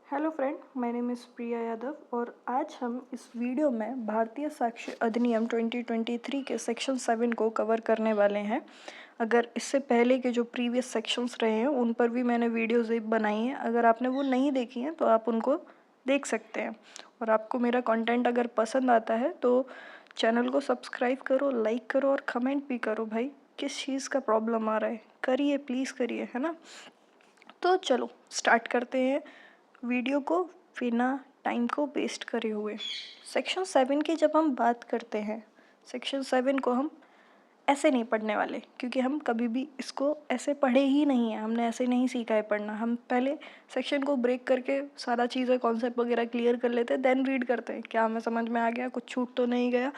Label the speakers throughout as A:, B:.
A: Hello friend, my name is Priya Yadav और आज हम इस वीडियो में भारतीय साक्ष्य अधिनियम 2023 के सेक्शन 7 को कवर करने वाले हैं। अगर इससे पहले के जो प्रीवियस सेक्शंस रहे हैं उन पर भी मैंने वीडियोज़ बनाई हैं। अगर आपने वो नहीं देखी हैं तो आप उनको देख सकते हैं। और आपको मेरा कंटेंट अगर पसंद आता है तो चैनल को सब्सक्राइब करो, लाइक करो और कमेंट भी करो। भाई किस चीज़ का प्रॉब्लम आ रहा है, करिए प्लीज़ करिए, है ना। तो चलो स्टार्ट करते हैं वीडियो को बिना टाइम को वेस्ट करे हुए। सेक्शन 7 की जब हम बात करते हैं, सेक्शन 7 को हम ऐसे नहीं पढ़ने वाले क्योंकि हम कभी भी इसको ऐसे पढ़े ही नहीं है, हमने ऐसे नहीं सीखा है पढ़ना। हम पहले सेक्शन को ब्रेक करके सारा चीज़ें कॉन्सेप्ट वगैरह क्लियर कर लेते हैं, देन रीड करते हैं क्या हमें समझ में आ गया, कुछ छूट तो नहीं गया।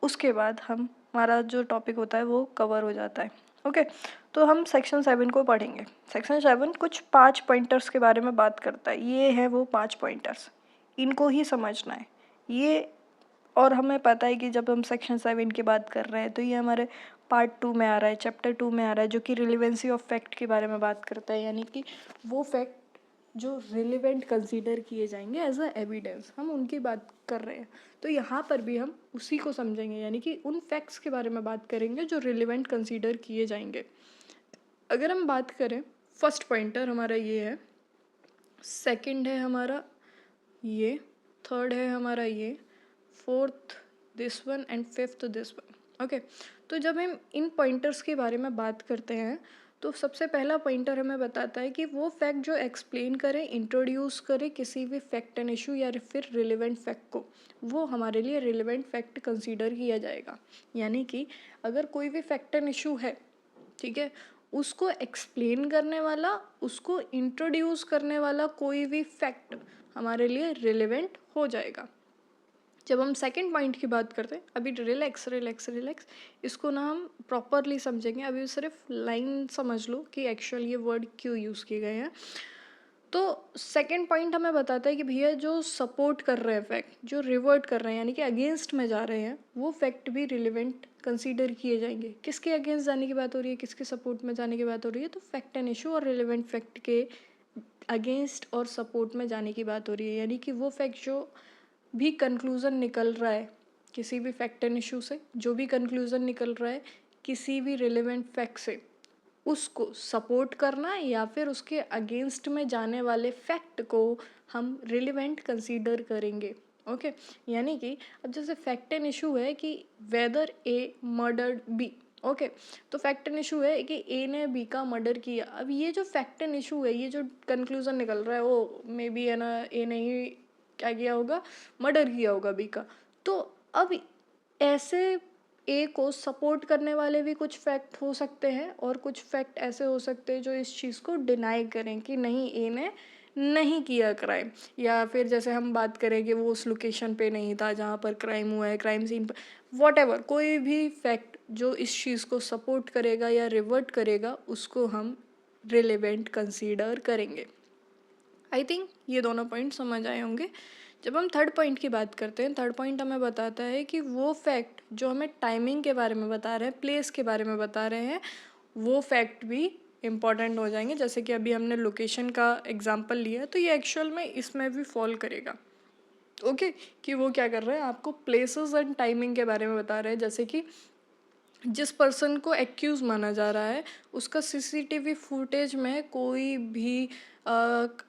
A: उसके बाद हमारा जो टॉपिक होता है वो कवर हो जाता है। ओके, तो हम सेक्शन 7 को पढ़ेंगे। सेक्शन 7 कुछ 5 पॉइंटर्स के बारे में बात करता है। ये है वो 5 पॉइंटर्स, इनको ही समझना है ये। और हमें पता है कि जब हम सेक्शन 7 की बात कर रहे हैं तो ये हमारे पार्ट 2 में आ रहा है, चैप्टर 2 में आ रहा है, जो कि रिलेवेंसी ऑफ फैक्ट के बारे में बात करता है। यानी कि वो फैक्ट जो रिलेवेंट कंसीडर किए जाएंगे एज अ एविडेंस, हम उनकी बात कर रहे हैं। तो यहाँ पर भी हम उसी को समझेंगे, यानी कि उन फैक्ट्स के बारे में बात करेंगे जो रिलेवेंट कंसीडर किए जाएंगे। अगर हम बात करें, फर्स्ट पॉइंटर हमारा ये है, सेकंड है हमारा ये, थर्ड है हमारा ये, fourth this one and fifth this one. Okay, तो जब हम इन पॉइंटर्स के बारे में बात करते हैं तो सबसे पहला पॉइंटर हमें बताता है कि वो फैक्ट जो एक्सप्लेन करे, इंट्रोड्यूस करे किसी भी फैक्ट एंड इशू या फिर रिलेवेंट फैक्ट को, वो हमारे लिए रिलेवेंट फैक्ट कंसीडर किया जाएगा। यानी कि अगर कोई भी फैक्ट एंड इशू है, ठीक है, उसको एक्सप्लेन करने वाला, उसको इंट्रोड्यूस करने वाला कोई भी फैक्ट हमारे लिए रिलेवेंट हो जाएगा। जब हम सेकंड पॉइंट की बात करते हैं, अभी रिलैक्स रिलैक्स रिलैक्स, इसको ना हम प्रॉपरली समझेंगे। अभी सिर्फ लाइन समझ लो कि एक्चुअल ये वर्ड क्यों यूज़ किए गए हैं। तो सेकंड पॉइंट हमें बताता है कि भैया जो सपोर्ट कर रहे हैं फैक्ट, जो रिवर्ट कर रहे हैं यानी कि अगेंस्ट में जा रहे हैं, वो फैक्ट भी रिलेवेंट कंसीडर किए जाएंगे। किसके अगेंस्ट जाने की बात हो रही है, किसके सपोर्ट में जाने की बात हो रही है, तो फैक्ट एंड इशू और रिलेवेंट फैक्ट के अगेंस्ट और सपोर्ट में जाने की बात हो रही है। यानी कि वो फैक्ट जो भी कंक्लूज़न निकल रहा है किसी भी फैक्ट एंड इशू से, जो भी कंक्लूज़न निकल रहा है किसी भी रिलेवेंट फैक्ट से, उसको सपोर्ट करना या फिर उसके अगेंस्ट में जाने वाले फैक्ट को हम रिलेवेंट कंसीडर करेंगे। ओके, यानी कि अब जैसे फैक्ट एंड इशू है कि वेदर ए मर्डर्ड बी। ओके, तो फैक्ट एंड इशू है कि ए ने बी का मर्डर किया। अब ये जो फैक्ट एंड इशू है, ये जो कंक्लूजन निकल रहा है, वो मे बी है ना, ए ने ही क्या किया होगा, मर्डर किया होगा बी का। तो अब ऐसे ए को सपोर्ट करने वाले भी कुछ फैक्ट हो सकते हैं और कुछ फैक्ट ऐसे हो सकते हैं जो इस चीज़ को डिनाई करें कि नहीं, ए ने नहीं किया क्राइम। या फिर जैसे हम बात करें कि वो उस लोकेशन पे नहीं था जहाँ पर क्राइम हुआ है, क्राइम सीन पर, वॉटएवर, कोई भी फैक्ट जो इस चीज़ को सपोर्ट करेगा या रिवर्ट करेगा, उसको हम रिलेवेंट कंसीडर करेंगे। आई थिंक ये दोनों पॉइंट समझ आए होंगे। जब हम थर्ड पॉइंट की बात करते हैं, थर्ड पॉइंट हमें बताता है कि वो फैक्ट जो हमें टाइमिंग के बारे में बता रहे हैं, प्लेस के बारे में बता रहे हैं, वो फैक्ट भी इम्पॉर्टेंट हो जाएंगे। जैसे कि अभी हमने लोकेशन का एग्जांपल लिया, तो ये एक्चुअल में इसमें भी फॉल करेगा। ओके, कि वो क्या कर रहे हैं, आपको प्लेसेस एंड टाइमिंग के बारे में बता रहे हैं। जैसे कि जिस पर्सन को एक्यूज माना जा रहा है, उसका सीसीटीवी फुटेज में कोई भी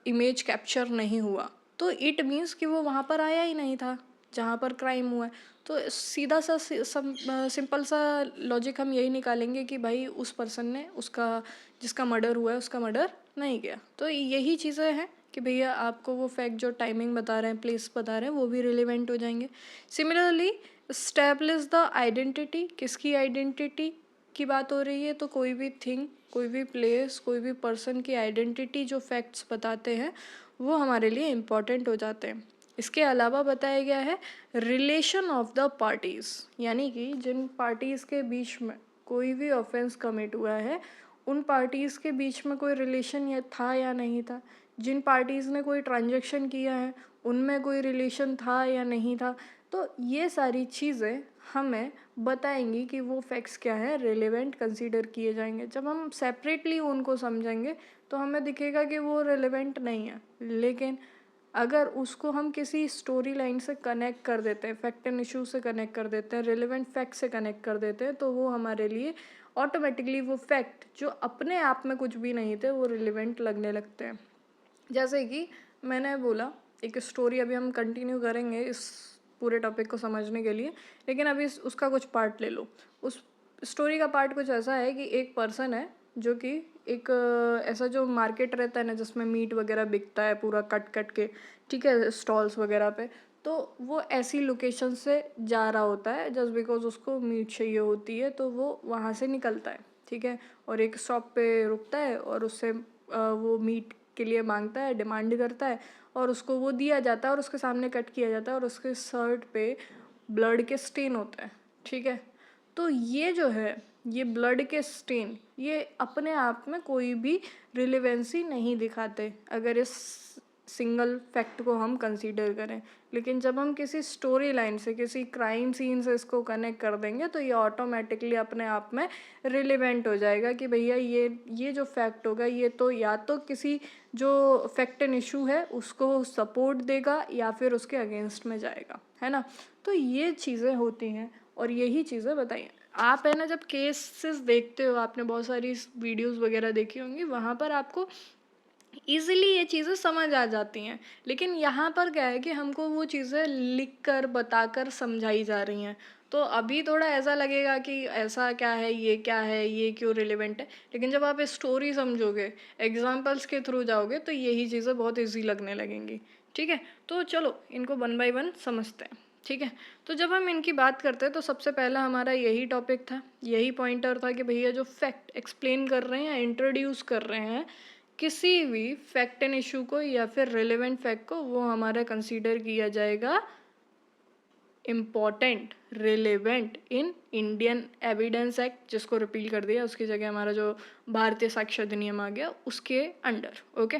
A: इमेज कैप्चर नहीं हुआ, तो इट मीन्स कि वो वहाँ पर आया ही नहीं था जहाँ पर क्राइम हुआ है। तो सीधा सा सिंपल सा लॉजिक हम यही निकालेंगे कि भाई उस पर्सन ने, उसका जिसका मर्डर हुआ है, उसका मर्डर नहीं किया। तो यही चीज़ें हैं कि भैया आपको वो फैक्ट जो टाइमिंग बता रहे हैं, प्लेस बता रहे हैं, वो भी रिलेवेंट हो जाएंगे। सिमिलरली एस्टैब्लिश द आइडेंटिटी, किसकी आइडेंटिटी की बात हो रही है, तो कोई भी थिंग, कोई भी प्लेस, कोई भी पर्सन की आइडेंटिटी जो फैक्ट्स बताते हैं वो हमारे लिए इम्पॉर्टेंट हो जाते हैं। इसके अलावा बताया गया है रिलेशन ऑफ द पार्टीज़, यानी कि जिन पार्टीज़ के बीच में कोई भी ऑफेंस कमिट हुआ है, उन पार्टीज़ के बीच में कोई रिलेशन या था या नहीं था। जिन पार्टीज़ ने कोई ट्रांजैक्शन किया है, उनमें कोई रिलेशन था या नहीं था। तो ये सारी चीज़ें हमें बताएंगी कि वो फैक्ट्स क्या है, रिलेवेंट कंसीडर किए जाएंगे। जब हम सेपरेटली उनको समझेंगे तो हमें दिखेगा कि वो रिलेवेंट नहीं है, लेकिन अगर उसको हम किसी स्टोरी लाइन से कनेक्ट कर देते हैं, फैक्ट एंड इशू से कनेक्ट कर देते हैं, रिलेवेंट फैक्ट से कनेक्ट कर देते हैं, तो वो हमारे लिए ऑटोमेटिकली वो फैक्ट जो अपने आप में कुछ भी नहीं थे वो रिलेवेंट लगने लगते हैं। जैसे कि मैंने बोला, एक स्टोरी अभी हम कंटिन्यू करेंगे इस पूरे टॉपिक को समझने के लिए, लेकिन अभी उसका कुछ पार्ट ले लो। उस स्टोरी का पार्ट कुछ ऐसा है कि एक पर्सन है जो कि एक ऐसा जो मार्केट रहता है ना जिसमें मीट वगैरह बिकता है पूरा कट कट के, ठीक है, स्टॉल्स वगैरह पे, तो वो ऐसी लोकेशन से जा रहा होता है जस्ट बिकॉज उसको मीट चाहिए होती है, तो वो वहाँ से निकलता है, ठीक है, और एक शॉप पे रुकता है और उससे वो मीट के लिए मांगता है, डिमांड करता है, और उसको वो दिया जाता है और उसके सामने कट किया जाता है और उसके शर्ट पे ब्लड के स्टेन होते हैं, ठीक है। तो ये जो है, ये ब्लड के स्टेन, ये अपने आप में कोई भी रिलेवेंसी नहीं दिखाते अगर इस सिंगल फैक्ट को हम कंसीडर करें। लेकिन जब हम किसी स्टोरी लाइन से, किसी क्राइम सीन से इसको कनेक्ट कर देंगे तो ये ऑटोमेटिकली अपने आप में रिलेवेंट हो जाएगा कि भैया ये जो फैक्ट होगा ये तो या तो किसी जो फैक्ट एंड इशू है उसको सपोर्ट देगा या फिर उसके अगेंस्ट में जाएगा, है ना। तो ये चीज़ें होती हैं और यही चीज़ें बताइए आप, है ना, जब केसेस देखते हो, आपने बहुत सारी वीडियोस वगैरह देखी होंगी, वहाँ पर आपको ईज़िली ये चीज़ें समझ आ जाती हैं। लेकिन यहाँ पर क्या है कि हमको वो चीज़ें लिख कर बताकर समझाई जा रही हैं, तो अभी थोड़ा ऐसा लगेगा कि ऐसा क्या है, ये क्यों रिलेवेंट है, लेकिन जब आप स्टोरी समझोगे, एग्जाम्पल्स के थ्रू जाओगे, तो यही चीज़ें बहुत ईजी लगने लगेंगी, ठीक है। तो चलो इनको वन बाय वन समझते हैं, ठीक है। तो जब हम इनकी बात करते हैं तो सबसे पहला हमारा यही टॉपिक था, यही पॉइंटर था कि भैया जो फैक्ट एक्सप्लेन कर रहे हैं, इंट्रोड्यूस कर रहे हैं किसी भी फैक्ट एंड इशू को या फिर रिलेवेंट फैक्ट को, वो हमारा कंसीडर किया जाएगा important, relevant in Indian evidence act, जिसको रिपील कर दिया, उसकी जगह हमारा जो भारतीय साक्ष्य अधिनियम आ गया उसके अंडर, ओके।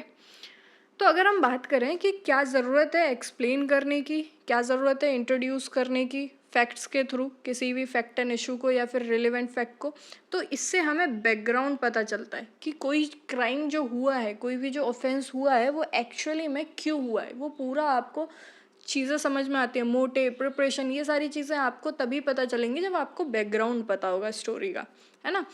A: तो अगर हम बात करें कि क्या ज़रूरत है एक्सप्लेन करने की, क्या ज़रूरत है इंट्रोड्यूस करने की फैक्ट्स के थ्रू किसी भी फैक्ट एंड इशू को या फिर रिलेवेंट फैक्ट को, तो इससे हमें बैकग्राउंड पता चलता है कि कोई क्राइम जो हुआ है, कोई भी जो ऑफेंस हुआ है वो एक्चुअली में क्यों हुआ है, वो पूरा आपको चीज़ें समझ में आती है, मोटिव, प्रिपरेशन, ये सारी चीज़ें आपको तभी पता चलेंगी जब आपको बैकग्राउंड पता होगा स्टोरी का, है ना।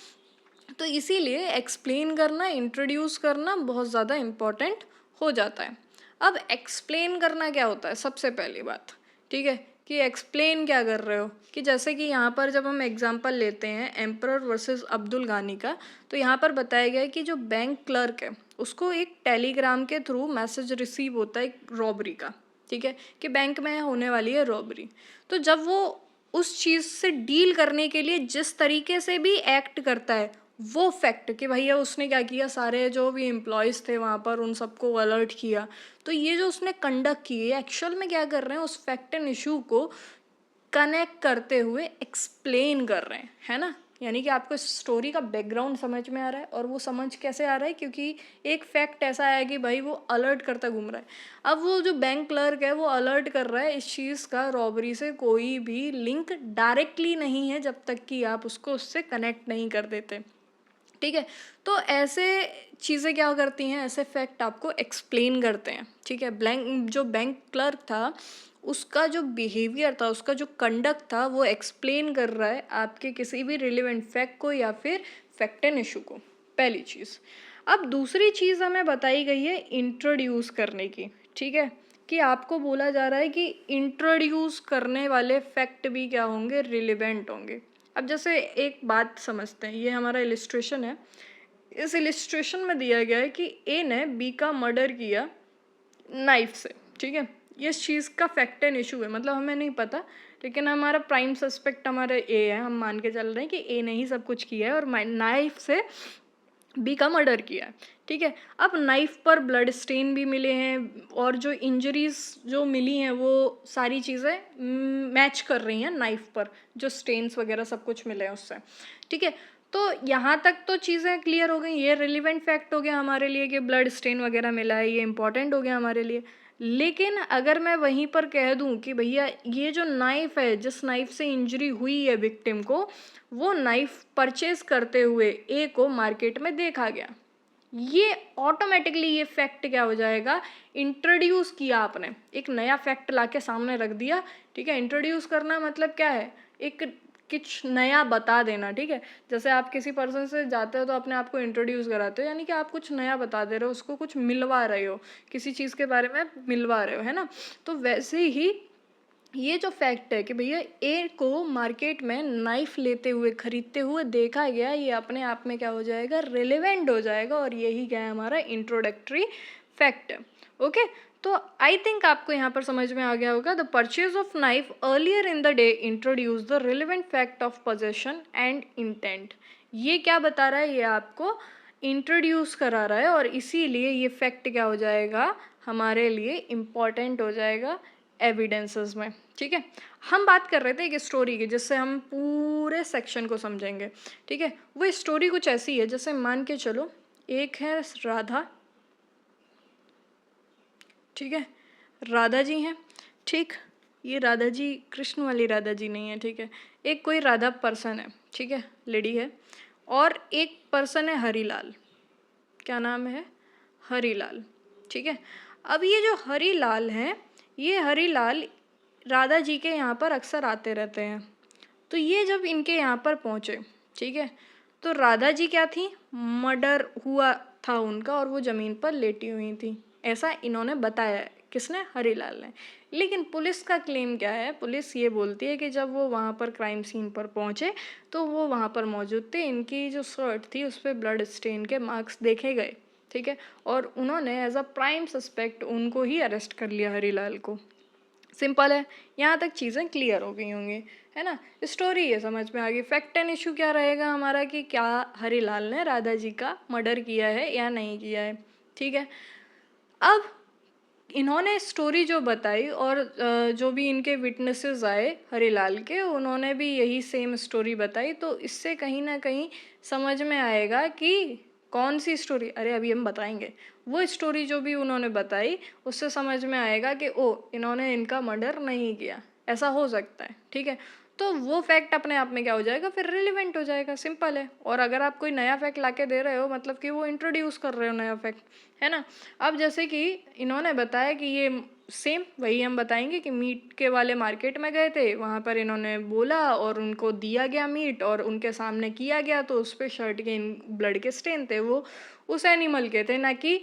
A: तो इसीलिए एक्सप्लेन करना, इंट्रोड्यूस करना बहुत ज़्यादा इम्पॉर्टेंट हो जाता है। अब एक्सप्लेन करना क्या होता है, सबसे पहली बात, ठीक है, कि एक्सप्लेन क्या कर रहे हो, कि जैसे कि यहाँ पर जब हम एग्जांपल लेते हैं एम्परर वर्सेस अब्दुल गानी का, तो यहाँ पर बताया गया है कि जो बैंक क्लर्क है उसको एक टेलीग्राम के थ्रू मैसेज रिसीव होता है रॉबरी का, ठीक है, कि बैंक में होने वाली है रॉबरी। तो जब वो उस चीज़ से डील करने के लिए जिस तरीके से भी एक्ट करता है, वो फैक्ट कि भैया उसने क्या किया, सारे जो भी एम्प्लॉयज़ थे वहाँ पर उन सबको अलर्ट किया, तो ये जो उसने कंडक्ट की है एक्चुअल में क्या कर रहे हैं, उस फैक्ट एंड इशू को कनेक्ट करते हुए एक्सप्लेन कर रहे हैं, है ना। यानी कि आपको स्टोरी का बैकग्राउंड समझ में आ रहा है, और वो समझ कैसे आ रहा है, क्योंकि एक फैक्ट ऐसा है कि भाई वो अलर्ट करता घूम रहा है। अब वो जो बैंक क्लर्क है वो अलर्ट कर रहा है इस चीज़ का, रॉबरी से कोई भी लिंक डायरेक्टली नहीं है जब तक कि आप उसको उससे कनेक्ट नहीं कर देते, ठीक है। तो ऐसे चीज़ें क्या करती हैं, ऐसे फैक्ट आपको एक्सप्लेन करते हैं, ठीक है। जो बैंक क्लर्क था उसका जो बिहेवियर था, उसका जो कंडक्ट था, वो एक्सप्लेन कर रहा है आपके किसी भी रिलेवेंट फैक्ट को या फिर फैक्ट एंड इशू को, पहली चीज़। अब दूसरी चीज़ हमें बताई गई है इंट्रोड्यूस करने की, ठीक है, कि आपको बोला जा रहा है कि इंट्रोड्यूस करने वाले फैक्ट भी क्या होंगे, रिलेवेंट होंगे। अब जैसे एक बात समझते हैं, ये हमारा इलिस्ट्रेशन है, इस इलिस्ट्रेशन में दिया गया है कि ए ने बी का मर्डर किया नाइफ से, ठीक है। ये इस चीज़ का फैक्ट एंड इशू है, मतलब हमें नहीं पता, लेकिन हमारा प्राइम सस्पेक्ट हमारा ए है, हम मान के चल रहे हैं कि ए ने ही सब कुछ किया है और नाइफ से बी का मर्डर किया है, ठीक है। अब नाइफ पर ब्लड स्टेन भी मिले हैं और जो इंजरीज जो मिली हैं वो सारी चीज़ें मैच कर रही हैं नाइफ पर, जो स्टेन्स वगैरह सब कुछ मिले हैं उससे, ठीक है। तो यहाँ तक तो चीज़ें क्लियर हो गई, ये रिलेवेंट फैक्ट हो गया हमारे लिए कि ब्लड स्टेन वगैरह मिला है, ये इंपॉर्टेंट हो गया हमारे लिए। लेकिन अगर मैं वहीं पर कह दूं कि भैया ये जो नाइफ है, जिस नाइफ से इंजरी हुई है विक्टिम को, वो नाइफ परचेज करते हुए ए को मार्केट में देखा गया, ये ऑटोमेटिकली ये फैक्ट क्या हो जाएगा, इंट्रोड्यूस किया आपने, एक नया फैक्ट लाके सामने रख दिया, ठीक है। इंट्रोड्यूस करना मतलब क्या है, एक कुछ नया बता देना, ठीक है। जैसे आप किसी पर्सन से जाते हो तो अपने आप को इंट्रोड्यूस कराते हो, यानी कि आप कुछ नया बता दे रहे हो, उसको कुछ मिलवा रहे हो, किसी चीज़ के बारे में मिलवा रहे हो, है ना। तो वैसे ही ये जो फैक्ट है कि भैया ए को मार्केट में नाइफ लेते हुए खरीदते हुए देखा गया, ये अपने आप में क्या हो जाएगा, रिलेवेंट हो जाएगा, और यही क्या है हमारा इंट्रोडक्टरी फैक्ट। ओके, तो आई थिंक आपको यहाँ पर समझ में आ गया होगा। The purchase of knife earlier in the day introduce the relevant fact of possession and intent. ये क्या बता रहा है, ये आपको इंट्रोड्यूस करा रहा है, और इसीलिए ये फैक्ट क्या हो जाएगा, हमारे लिए इम्पॉर्टेंट हो जाएगा एविडेंसेस में, ठीक है। हम बात कर रहे थे एक स्टोरी की, जिससे हम पूरे सेक्शन को समझेंगे, ठीक है। वो स्टोरी कुछ ऐसी है, जैसे मान के चलो एक है राधा, ठीक है, राधा जी हैं, ठीक। ये राधा जी कृष्ण वाली राधा जी नहीं है, ठीक है। एक कोई राधा पर्सन है, ठीक है, लेडी है, और एक पर्सन है हरीलाल, क्या नाम है, हरीलाल, ठीक है। अब ये जो हरीलाल हैं, ये हरीलाल राधा जी के यहाँ पर अक्सर आते रहते हैं। तो ये जब इनके यहाँ पर पहुँचे, ठीक है, तो राधा जी क्या थी, मर्डर हुआ था उनका, और वो ज़मीन पर लेटी हुई थी, ऐसा इन्होंने बताया है, किसने, हरीलाल ने। लेकिन पुलिस का क्लेम क्या है, पुलिस ये बोलती है कि जब वो वहाँ पर क्राइम सीन पर पहुँचे तो वो वहाँ पर मौजूद थे, इनकी जो शर्ट थी उस पर ब्लड स्टेन के मार्क्स देखे गए, ठीक है, और उन्होंने एज अ प्राइम सस्पेक्ट उनको ही अरेस्ट कर लिया, हरीलाल को। सिंपल है, यहाँ तक चीज़ें क्लियर हो गई होंगी, है ना। स्टोरी ये समझ में आ गई। फैक्ट एंड इशू क्या रहेगा हमारा, कि क्या हरीलाल ने राधा जी का मर्डर किया है या नहीं किया है, ठीक है। अब इन्होंने स्टोरी जो बताई, और जो भी इनके विटनेसेस आए हरीलाल के, उन्होंने भी यही सेम स्टोरी बताई, तो इससे कहीं ना कहीं समझ में आएगा कि कौन सी स्टोरी, अरे अभी हम बताएंगे, वो स्टोरी जो भी उन्होंने बताई उससे समझ में आएगा कि ओ, इन्होंने इनका मर्डर नहीं किया, ऐसा हो सकता है, ठीक है। तो वो फैक्ट अपने आप में क्या हो जाएगा, फिर रिलेवेंट हो जाएगा, सिंपल है। और अगर आप कोई नया फैक्ट लाके दे रहे हो, मतलब कि वो इंट्रोड्यूस कर रहे हो नया फैक्ट, है ना। अब जैसे कि इन्होंने बताया कि ये सेम वही हम बताएंगे कि मीट के वाले मार्केट में गए थे, वहाँ पर इन्होंने बोला और उनको दिया गया मीट, और उनके सामने किया गया, तो उस पर शर्ट के ब्लड के स्टेन थे, वो उस एनिमल के थे, ना कि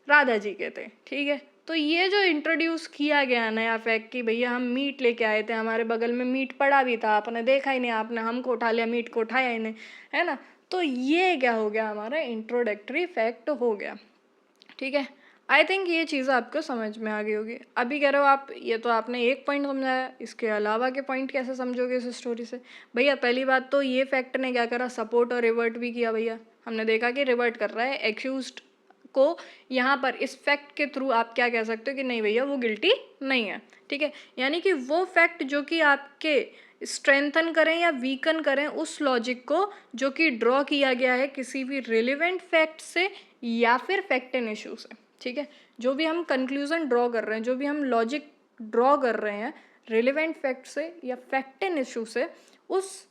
A: राधा जी के थे, ठीक है। तो ये जो इंट्रोड्यूस किया गया नया फैक्ट कि भैया हम मीट लेके आए थे, हमारे बगल में मीट पड़ा भी था, आपने देखा ही नहीं, आपने हमको उठा लिया, मीट को उठाया ही नहीं, है ना। तो ये क्या हो गया, हमारा इंट्रोडक्टरी फैक्ट हो गया, ठीक है। आई थिंक ये चीज़ आपको समझ में आ गई होगी। अभी कह रहे हो आप, ये तो आपने एक पॉइंट समझाया, इसके अलावा के पॉइंट कैसे समझोगे इस स्टोरी से। भैया पहली बात तो ये फैक्ट ने क्या करा, सपोर्ट और रिवर्ट भी किया। भैया हमने देखा कि रिवर्ट कर रहा है एक्यूज्ड को, यहाँ पर इस फैक्ट के थ्रू आप क्या कह सकते हो कि नहीं भैया वो गिल्टी नहीं है, ठीक है। यानी कि वो फैक्ट जो कि आपके स्ट्रेंथन करें या वीकन करें उस लॉजिक को जो कि ड्रॉ किया गया है किसी भी रिलेवेंट फैक्ट से या फिर फैक्ट एंड इशू से, ठीक है। जो भी हम कंक्लूजन ड्रॉ कर रहे हैं, जो भी हम लॉजिक ड्रॉ कर रहे हैं रिलेवेंट फैक्ट से या फैक्ट एंड इशू से, उस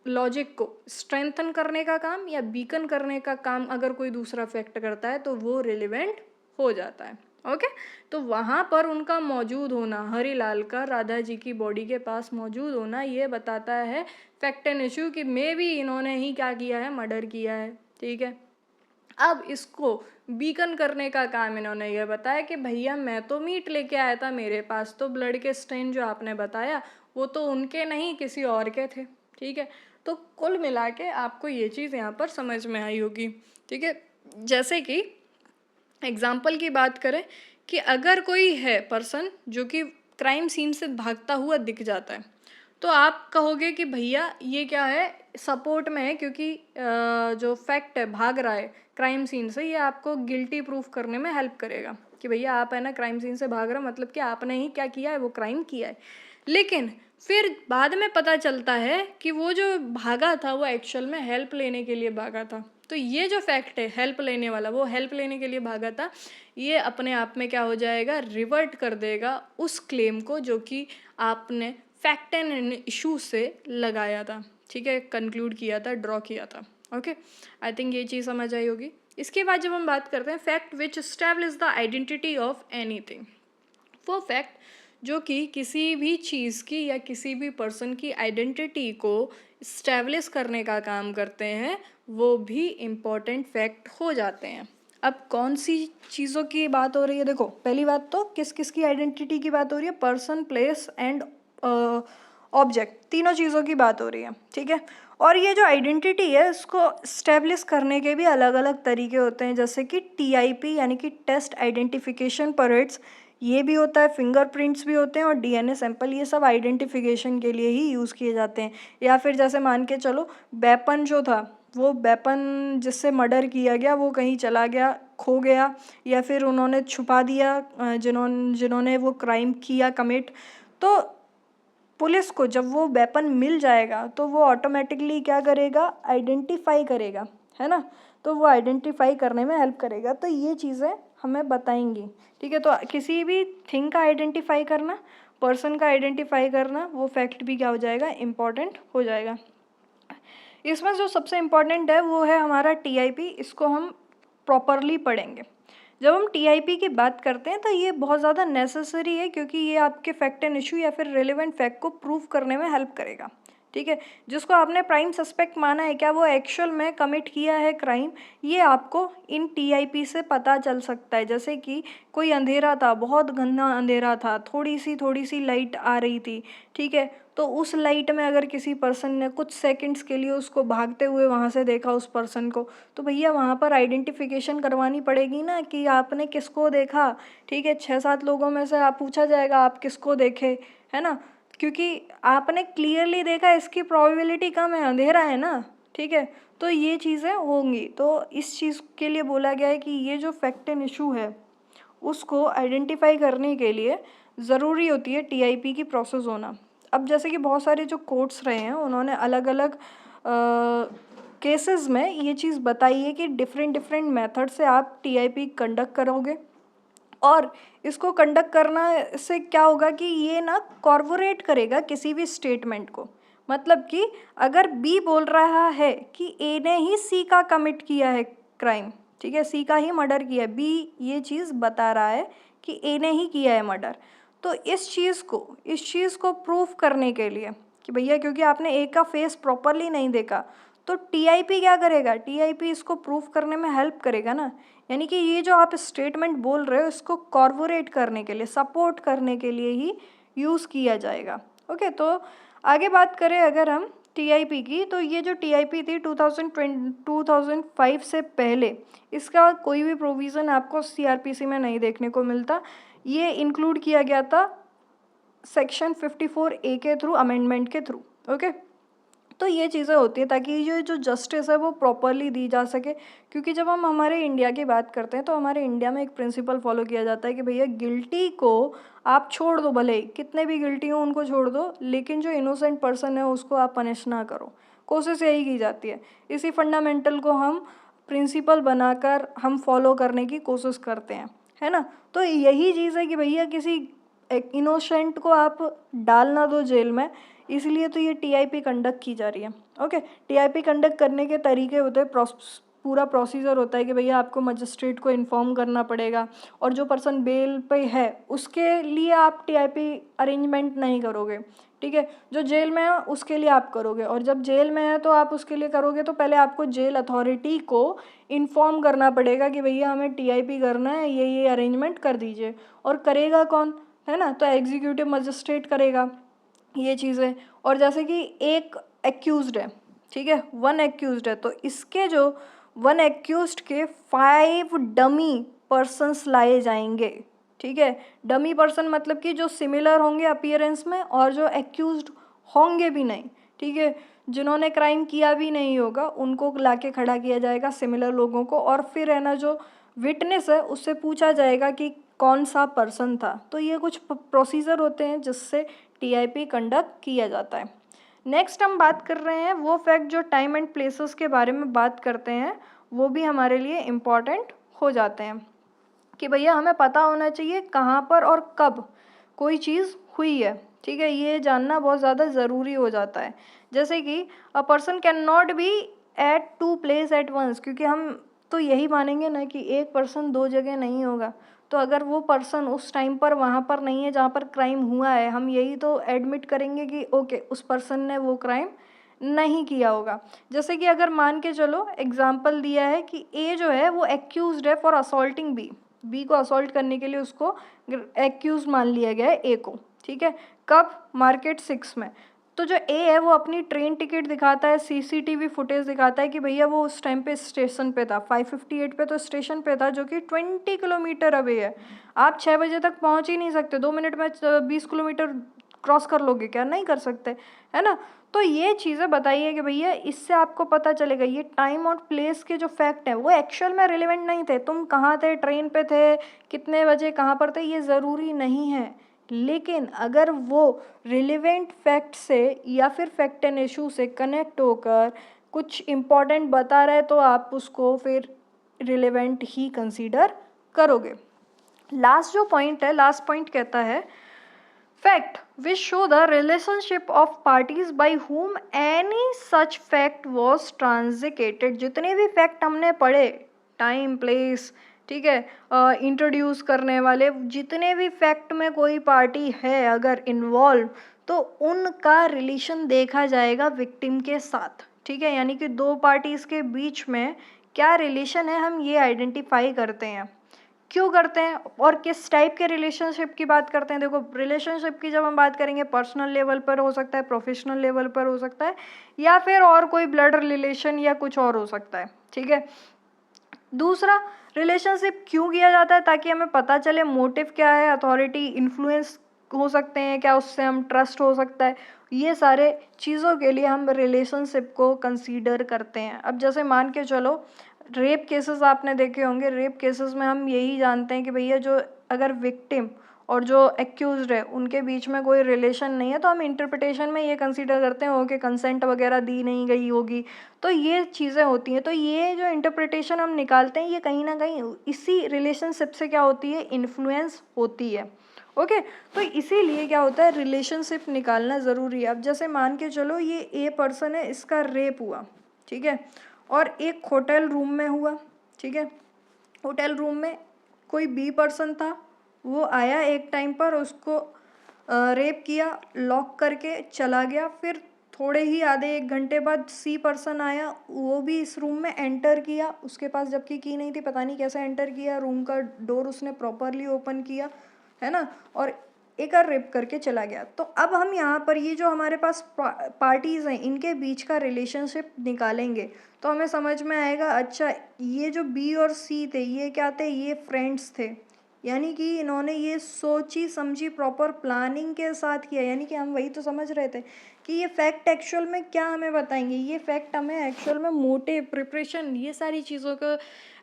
A: लॉजिक को स्ट्रेंथन करने का काम या बीकन करने का काम अगर कोई दूसरा फैक्ट करता है तो वो रिलेवेंट हो जाता है, ओके। तो वहाँ पर उनका मौजूद होना, हरीलाल का राधा जी की बॉडी के पास मौजूद होना, ये बताता है फैक्ट एंड इशू कि मे भी इन्होंने ही क्या किया है, मर्डर किया है, ठीक है। अब इसको बीकन करने का काम इन्होंने ये बताया कि भैया मैं तो मीट लेके आया था, मेरे पास तो ब्लड के स्टेन जो आपने बताया वो तो उनके नहीं किसी और के थे, ठीक है। तो कुल मिला के आपको ये चीज़ यहाँ पर समझ में आई होगी, ठीक है। जैसे कि एग्जाम्पल की बात करें कि अगर कोई है पर्सन जो कि क्राइम सीन से भागता हुआ दिख जाता है, तो आप कहोगे कि भैया ये क्या है, सपोर्ट में है, क्योंकि जो फैक्ट है भाग रहा है क्राइम सीन से, ये आपको गिल्टी प्रूफ करने में हेल्प करेगा कि भैया आप है ना क्राइम सीन से भाग रहे हो, मतलब कि आपने ही क्या किया है, वो क्राइम किया है। लेकिन फिर बाद में पता चलता है कि वो जो भागा था वो एक्चुअल में हेल्प लेने के लिए भागा था। तो ये जो फैक्ट है हेल्प लेने वाला, वो हेल्प लेने के लिए भागा था, ये अपने आप में क्या हो जाएगा, रिवर्ट कर देगा उस क्लेम को जो कि आपने फैक्ट एंड इशू से लगाया था, ठीक है, कंक्लूड किया था, ड्रॉ किया था, ओके। आई थिंक ये चीज़ समझ आई होगी। इसके बाद जब हम बात करते हैं fact which establish the identity of anything, वो फैक्ट जो कि किसी भी चीज़ की या किसी भी पर्सन की आइडेंटिटी को इस्टेब्लिश करने का काम करते हैं, वो भी इम्पॉर्टेंट फैक्ट हो जाते हैं। अब कौन सी चीज़ों की बात हो रही है, देखो पहली बात तो किस किस की आइडेंटिटी की बात हो रही है, पर्सन, प्लेस एंड ऑब्जेक्ट, तीनों चीज़ों की बात हो रही है, ठीक है। और ये जो आइडेंटिटी है इसको इस्टेब्लिश करने के भी अलग अलग तरीके होते हैं, जैसे कि TIP यानी कि टेस्ट आइडेंटिफिकेशन परेड्स, ये भी होता है, फिंगरप्रिंट्स भी होते हैं और DNA सैंपल, ये सब आइडेंटिफिकेशन के लिए ही यूज़ किए जाते हैं। या फिर जैसे मान के चलो वेपन जो था, वो वेपन जिससे मर्डर किया गया वो कहीं चला गया, खो गया, या फिर उन्होंने छुपा दिया, जिन्होंने वो क्राइम किया कमिट, तो पुलिस को जब वो वेपन मिल जाएगा तो वो ऑटोमेटिकली क्या करेगा, आइडेंटिफाई करेगा, है ना। तो वो आइडेंटिफाई करने में हेल्प करेगा, तो ये चीज़ें हमें बताएंगी, ठीक है। तो किसी भी थिंग का आइडेंटिफाई करना, पर्सन का आइडेंटिफाई करना, वो फैक्ट भी क्या हो जाएगा, इम्पॉर्टेंट हो जाएगा। इसमें जो सबसे इम्पॉर्टेंट है वो है हमारा TIP, इसको हम प्रॉपरली पढ़ेंगे। जब हम TIP की बात करते हैं तो ये बहुत ज़्यादा नेसेसरी है, क्योंकि ये आपके फैक्ट एंड इशू या फिर रिलेवेंट फैक्ट को प्रूव करने में हेल्प करेगा, ठीक है। जिसको आपने प्राइम सस्पेक्ट माना है, क्या वो एक्चुअल में कमिट किया है क्राइम, ये आपको इन TIP से पता चल सकता है। जैसे कि कोई अंधेरा था, बहुत घना अंधेरा था, थोड़ी सी लाइट आ रही थी, ठीक है, तो उस लाइट में अगर किसी पर्सन ने कुछ सेकंड्स के लिए उसको भागते हुए वहाँ से देखा उस पर्सन को, तो भैया वहाँ पर आइडेंटिफिकेशन करवानी पड़ेगी ना कि आपने किसको देखा, ठीक है। 6-7 लोगों में से आप पूछा जाएगा आप किसको देखे, है ना, क्योंकि आपने क्लियरली देखा, इसकी प्रोबेबिलिटी कम है, अंधेरा है ना, ठीक है। तो ये चीज़ें होंगी, तो इस चीज़ के लिए बोला गया है कि ये जो फैक्ट एंड इशू है उसको आइडेंटिफाई करने के लिए ज़रूरी होती है TIP की प्रोसेस होना। अब जैसे कि बहुत सारे जो कोर्ट्स रहे हैं उन्होंने अलग अलग केसेस में ये चीज़ बताई है कि डिफरेंट मेथड से आप TIP कंडक्ट करोगे, और इसको कंडक्ट करना से क्या होगा कि ये ना कॉर्पोरेट करेगा किसी भी स्टेटमेंट को। मतलब कि अगर B बोल रहा है कि A ने ही C का कमिट किया है क्राइम, ठीक है, C का ही मर्डर किया है, B ये चीज़ बता रहा है कि A ने ही किया है मर्डर, तो इस चीज़ को प्रूफ करने के लिए कि भैया क्योंकि आपने A का फेस प्रॉपरली नहीं देखा, तो TIP क्या करेगा, TIP इसको प्रूफ करने में हेल्प करेगा ना। यानी कि ये जो आप स्टेटमेंट बोल रहे हो इसको कॉर्पोरेट करने के लिए, सपोर्ट करने के लिए ही यूज़ किया जाएगा। ओके, तो आगे बात करें अगर हम TIP की, तो ये जो TIP थी 2005 से पहले इसका कोई भी प्रोविज़न आपको CRPC में नहीं देखने को मिलता। ये इंक्लूड किया गया था सेक्शन 54A के थ्रू, अमेंडमेंट के थ्रू। ओके, तो ये चीज़ें होती है ताकि ये जो जस्टिस है वो प्रॉपरली दी जा सके, क्योंकि जब हम हमारे इंडिया की बात करते हैं तो हमारे इंडिया में एक प्रिंसिपल फॉलो किया जाता है कि भैया गिल्टी को आप छोड़ दो, भले ही कितने भी गिल्टी हो उनको छोड़ दो, लेकिन जो इनोसेंट पर्सन है उसको आप पनिश ना करो। कोशिश यही की जाती है, इसी फंडामेंटल को हम प्रिंसिपल बनाकर हम फॉलो करने की कोशिश करते हैं, है ना। तो यही चीज़ है कि भैया किसी इनोसेंट को आप डाल ना दो जेल में, इसलिए तो ये TIP कंडक्ट की जा रही है। ओके, TIP कंडक्ट करने के तरीके होते हैं, पूरा प्रोसीजर होता है कि भैया आपको मजिस्ट्रेट को इन्फॉर्म करना पड़ेगा, और जो पर्सन बेल पे है उसके लिए आप TIP अरेंजमेंट नहीं करोगे, ठीक है। जो जेल में है उसके लिए आप करोगे, और जब जेल में है तो आप उसके लिए करोगे तो पहले आपको जेल अथॉरिटी को इन्फॉर्म करना पड़ेगा कि भैया हमें TIP करना है, ये अरेंजमेंट कर दीजिए। और करेगा कौन, है ना, तो एग्जीक्यूटिव मजिस्ट्रेट करेगा ये चीज़ें। और जैसे कि एक एक्यूज्ड है, ठीक है, 1 एक्यूज्ड है, तो इसके जो 1 एक्यूज्ड के 5 डमी पर्सन्स लाए जाएंगे, ठीक है। डमी पर्सन मतलब कि जो सिमिलर होंगे अपीयरेंस में और जो एक्यूज्ड होंगे भी नहीं, ठीक है, जिन्होंने क्राइम किया भी नहीं होगा उनको लाके खड़ा किया जाएगा, सिमिलर लोगों को। और फिर है ना जो विटनेस है उससे पूछा जाएगा कि कौन सा पर्सन था। तो ये कुछ प्रोसीजर होते हैं जिससे TIP कंडक्ट किया जाता है। नेक्स्ट हम बात कर रहे हैं वो फैक्ट जो टाइम एंड प्लेसेस के बारे में बात करते हैं, वो भी हमारे लिए इम्पॉर्टेंट हो जाते हैं कि भैया हमें पता होना चाहिए कहाँ पर और कब कोई चीज़ हुई है, ठीक है, ये जानना बहुत ज़्यादा ज़रूरी हो जाता है। जैसे कि a person can not be at 2 place at once, क्योंकि हम तो यही मानेंगे ना कि एक पर्सन दो जगह नहीं होगा। तो अगर वो पर्सन उस टाइम पर वहाँ पर नहीं है जहाँ पर क्राइम हुआ है, हम यही तो एडमिट करेंगे कि ओके उस पर्सन ने वो क्राइम नहीं किया होगा। जैसे कि अगर मान के चलो एग्जाम्पल दिया है कि ए जो है वो एक्यूज्ड है फॉर असॉल्टिंग बी को असॉल्ट करने के लिए उसको एक्यूज मान लिया गया है ए को, ठीक है। कब? मार्केट 6 में। तो जो ए है वो अपनी ट्रेन टिकट दिखाता है, सीसीटीवी फुटेज दिखाता है कि भैया वो उस टाइम पे स्टेशन पे था, 5:58 पे तो स्टेशन पे था, जो कि 20 किलोमीटर अवे है। आप 6 बजे तक पहुंच ही नहीं सकते, 2 मिनट में 20 किलोमीटर क्रॉस कर लोगे क्या? नहीं कर सकते, है ना। तो ये चीज़ें बताइए कि भैया इससे आपको पता चलेगा ये टाइम और प्लेस के जो फैक्ट हैं वो एक्चुअल में रिलेवेंट नहीं थे। तुम कहाँ थे, ट्रेन पे थे, कितने बजे कहाँ पर थे, ये ज़रूरी नहीं है। लेकिन अगर वो रिलेवेंट फैक्ट से या फिर फैक्ट एंड इशू से कनेक्ट होकर कुछ इम्पॉर्टेंट बता रहे तो आप उसको फिर रिलेवेंट ही कंसीडर करोगे। लास्ट जो पॉइंट है, लास्ट पॉइंट कहता है fact which show the relationship of parties by whom any such fact was transicated। जितने भी फैक्ट हमने पढ़े, टाइम प्लेस, ठीक है, इंट्रोड्यूस करने वाले जितने भी फैक्ट में कोई पार्टी है अगर इन्वॉल्व, तो उनका रिलेशन देखा जाएगा विक्टिम के साथ, ठीक है। यानी कि दो पार्टीज के बीच में क्या रिलेशन है हम ये आइडेंटिफाई करते हैं। क्यों करते हैं और किस टाइप के रिलेशनशिप की बात करते हैं? देखो रिलेशनशिप की जब हम बात करेंगे पर्सनल लेवल पर हो सकता है, प्रोफेशनल लेवल पर हो सकता है, या फिर और कोई ब्लड रिलेशन या कुछ और हो सकता है, ठीक है। दूसरा, रिलेशनशिप क्यों किया जाता है? ताकि हमें पता चले मोटिव क्या है, अथॉरिटी, इन्फ्लुएंस हो सकते हैं क्या, उससे हम ट्रस्ट हो सकता है, ये सारे चीज़ों के लिए हम रिलेशनशिप को कंसीडर करते हैं। अब जैसे मान के चलो रेप केसेस आपने देखे होंगे, रेप केसेस में हम यही जानते हैं कि भैया जो अगर विक्टिम और जो एक्यूज्ड है उनके बीच में कोई रिलेशन नहीं है तो हम इंटरप्रिटेशन में ये कंसीडर करते हैं ओके कंसेंट वगैरह दी नहीं गई होगी, तो ये चीज़ें होती हैं। तो ये जो इंटरप्रिटेशन हम निकालते हैं ये कहीं ना कहीं इसी रिलेशनशिप से क्या होती है, इन्फ्लुएंस होती है। ओके तो इसीलिए क्या होता है, रिलेशनशिप निकालना ज़रूरी है। अब जैसे मान के चलो ये ए पर्सन है, इसका रेप हुआ, ठीक है, और एक होटल रूम में हुआ, ठीक है। होटल रूम में कोई बी पर्सन था, वो आया एक टाइम पर, उसको रेप किया, लॉक करके चला गया। फिर थोड़े ही आधे एक घंटे बाद सी पर्सन आया, वो भी इस रूम में एंटर किया, उसके पास जबकि की नहीं थी, पता नहीं कैसे एंटर किया, रूम का डोर उसने प्रॉपरली ओपन किया, है ना, और एक और रेप करके चला गया। तो अब हम यहाँ पर ये जो हमारे पास पार्टीज़ हैं इनके बीच का रिलेशनशिप निकालेंगे तो हमें समझ में आएगा अच्छा ये जो बी और सी थे ये क्या थे, ये फ्रेंड्स थे। यानी कि इन्होंने ये सोची समझी प्रॉपर प्लानिंग के साथ किया। यानी कि हम वही तो समझ रहे थे कि ये फैक्ट एक्चुअल में क्या हमें बताएंगे, ये फैक्ट हमें एक्चुअल में मोटिव, प्रिपरेशन, ये सारी चीज़ों को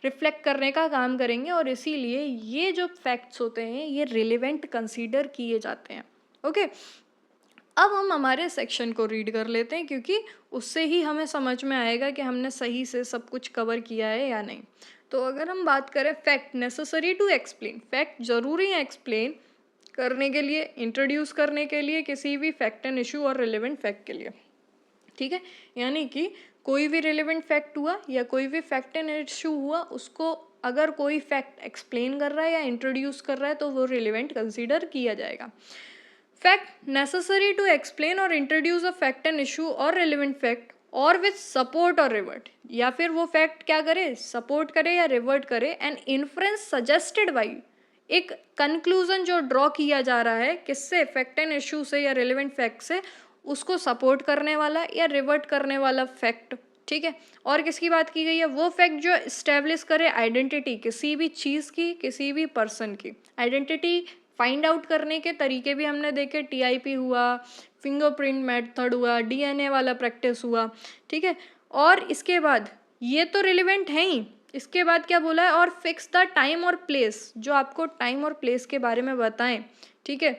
A: रिफ्लेक्ट करने का काम करेंगे और इसीलिए ये जो फैक्ट्स होते हैं ये रिलेवेंट कंसीडर किए जाते हैं। ओके अब हम हमारे सेक्शन को रीड कर लेते हैं क्योंकि उससे ही हमें समझ में आएगा कि हमने सही से सब कुछ कवर किया है या नहीं। तो अगर हम बात करें fact necessary to explain, fact ज़रूरी है एक्सप्लेन करने के लिए, इंट्रोड्यूस करने के लिए किसी भी फैक्ट एंड इशू और रिलेवेंट फैक्ट के लिए, ठीक है। यानी कि कोई भी रिलेवेंट फैक्ट हुआ या कोई भी फैक्ट एंड इशू हुआ, उसको अगर कोई फैक्ट एक्सप्लेन कर रहा है या इंट्रोड्यूस कर रहा है तो वो रिलेवेंट कंसीडर किया जाएगा। फैक्ट नेसेसरी टू एक्सप्लेन और introduce a fact and issue और रिलेवेंट फैक्ट और विथ सपोर्ट और रिवर्ट, या फिर वो फैक्ट क्या करे, सपोर्ट करे या रिवर्ट करे, एंड इन्फ्रेंस सजेस्टेड बाई, एक कंक्लूजन जो ड्रॉ किया जा रहा है किससे, फैक्ट एंड इशू से या रिलेवेंट फैक्ट से, उसको सपोर्ट करने वाला या रिवर्ट करने वाला फैक्ट, ठीक है। और किसकी बात की गई है, वो फैक्ट जो इस्टेब्लिश करे आइडेंटिटी किसी भी चीज़ की, किसी भी पर्सन की। आइडेंटिटी फाइंड आउट करने के तरीके भी हमने देखे, टीआईपी हुआ, फिंगरप्रिंट मेथड हुआ, डीएनए वाला प्रैक्टिस हुआ, ठीक है। और इसके बाद ये तो रिलेवेंट है ही, इसके बाद क्या बोला है, और फिक्स द टाइम और प्लेस, जो आपको टाइम और प्लेस के बारे में बताएं, ठीक है,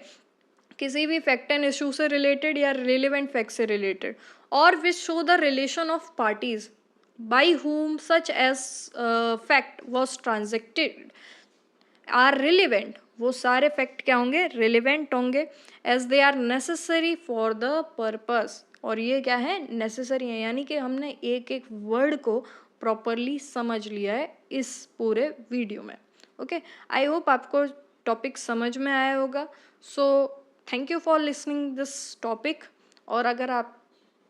A: किसी भी फैक्ट एंड इशू से रिलेटेड या रिलेवेंट फैक्ट से रिलेटेड, और which show the relation of parties by whom such as fact was transacted are relevant, वो सारे फैक्ट क्या होंगे, रिलेवेंट होंगे, as they are necessary for the purpose, और ये क्या है, नेसेसरी है। यानी कि हमने एक एक वर्ड को प्रॉपरली समझ लिया है इस पूरे वीडियो में। ओके, आई होप आपको टॉपिक समझ में आया होगा। So thank you for listening this topic. और अगर आप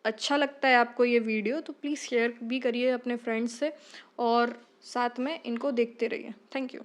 A: अच्छा लगता है आपको ये वीडियो तो प्लीज़ शेयर भी करिए अपने फ्रेंड्स से और साथ में इनको देखते रहिए। Thank you.